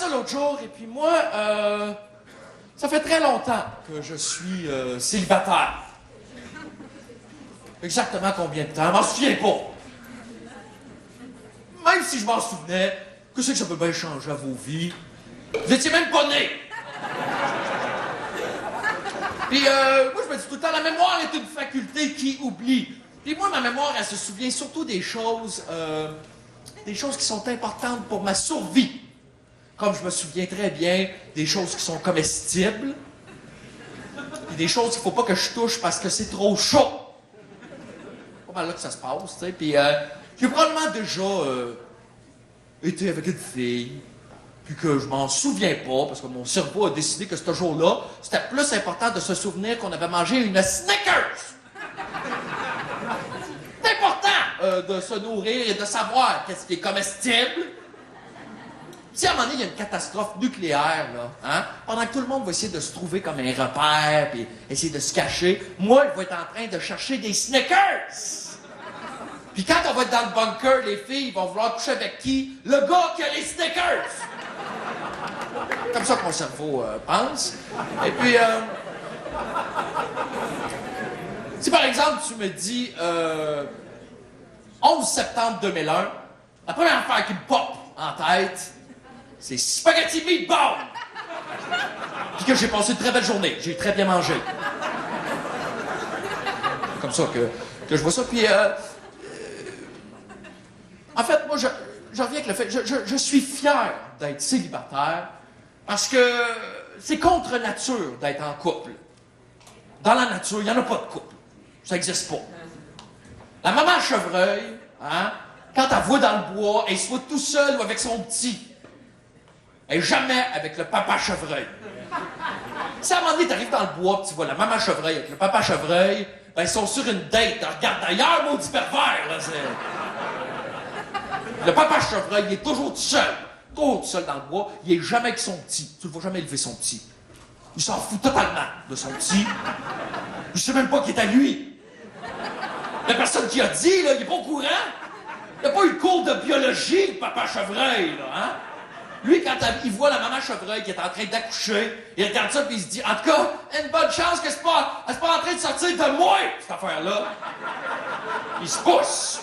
ça l'autre jour, et puis moi, ça fait très longtemps que je suis célibataire. Exactement combien de temps? Je m'en souviens pas. Même si je m'en souvenais, qu'est-ce que ça peut bien changer à vos vies? Vous étiez même pas nés! Puis moi, je me dis tout le temps, la mémoire est une faculté qui oublie. Puis moi, ma mémoire, elle se souvient surtout des choses qui sont importantes pour ma survie. Comme je me souviens très bien des choses qui sont comestibles, puis des choses qu'il faut pas que je touche parce que c'est trop chaud. C'est pas mal là que ça se passe, tu sais. Puis j'ai probablement déjà été avec une fille, puis que je m'en souviens pas, parce que mon cerveau a décidé que ce jour-là, c'était plus important de se souvenir qu'on avait mangé une Snickers. C'est important de se nourrir et de savoir qu'est-ce qui est comestible. Si à un moment donné, il y a une catastrophe nucléaire, là, hein, pendant que tout le monde va essayer de se trouver comme un repère, puis essayer de se cacher, moi, je vais être en train de chercher des Snickers! Puis quand on va être dans le bunker, les filles vont vouloir coucher avec qui? Le gars qui a les Snickers! Comme ça que mon cerveau pense. Et puis, si par exemple, tu me dis 11 septembre 2001, la première affaire qui me pop en tête, c'est spaghetti meatball! Puis que j'ai passé une très belle journée. J'ai très bien mangé. C'est comme ça que je vois ça. Puis, en fait, moi, je reviens avec le fait... Je suis fier d'être célibataire parce que c'est contre nature d'être en couple. Dans la nature, il n'y en a pas de couple. Ça n'existe pas. La maman chevreuil, hein, quand elle voit dans le bois, elle se voit tout seul ou avec son petit. Et jamais avec le papa chevreuil. Si à un moment donné, t'arrives dans le bois et tu vois la maman chevreuil avec le papa chevreuil, ben ils sont sur une date. Regarde d'ailleurs, maudit pervers, là, c'est... Le papa chevreuil, il est toujours tout seul. Toujours tout seul dans le bois. Il est jamais avec son petit. Tu le vois jamais élever son petit. Il s'en fout totalement de son petit. Il sait même pas qu'il est à lui. La personne qui a dit, là, il est pas au courant. Il n'a pas eu le cours de biologie, le papa chevreuil, là, hein? Lui, quand il voit la maman chevreuil qui est en train d'accoucher, il regarde ça puis il se dit, en tout cas, une bonne chance que c'est pas en train de sortir de moi, cette affaire-là. Il se pousse.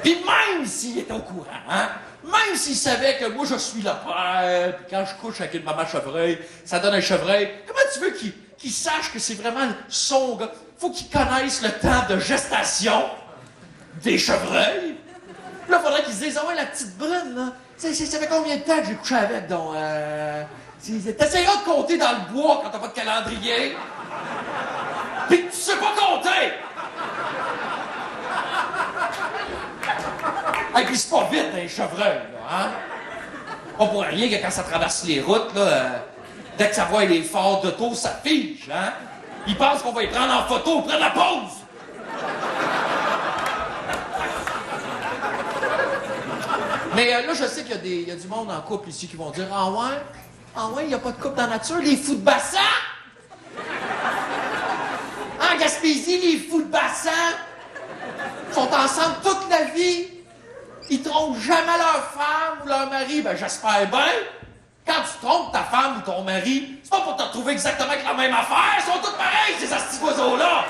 Puis même s'il était au courant, hein, même s'il savait que moi je suis le père, puis quand je couche avec une maman chevreuil, ça donne un chevreuil, comment tu veux qu'il sache que c'est vraiment son gars? Faut qu'il connaisse le temps de gestation des chevreuils. Là, il faudrait qu'ils se disent, ah ouais, la petite brune, là, ça fait combien de temps que j'ai couché avec, donc, t'essayeras de compter dans le bois quand t'as pas de calendrier. Pis que tu sais pas compter! Et puis c'est pas vite, un chevreuil, là, hein? Pas pour rien que quand ça traverse les routes, là, dès que ça voit les phares d'auto, ça fige, hein? Ils pensent qu'on va les prendre en photo près de la pause! Mais là, je sais qu'il y a du monde en couple ici qui vont dire, ah ouais, il n'y a pas de couple dans la nature, les fous de bassin! En Gaspésie, les fous de bassin sont ensemble toute la vie. Ils trompent jamais leur femme ou leur mari. Ben, j'espère bien. Quand tu trompes ta femme ou ton mari, c'est pas pour te retrouver exactement avec la même affaire. Ils sont tous pareils, ces astis oiseaux-là.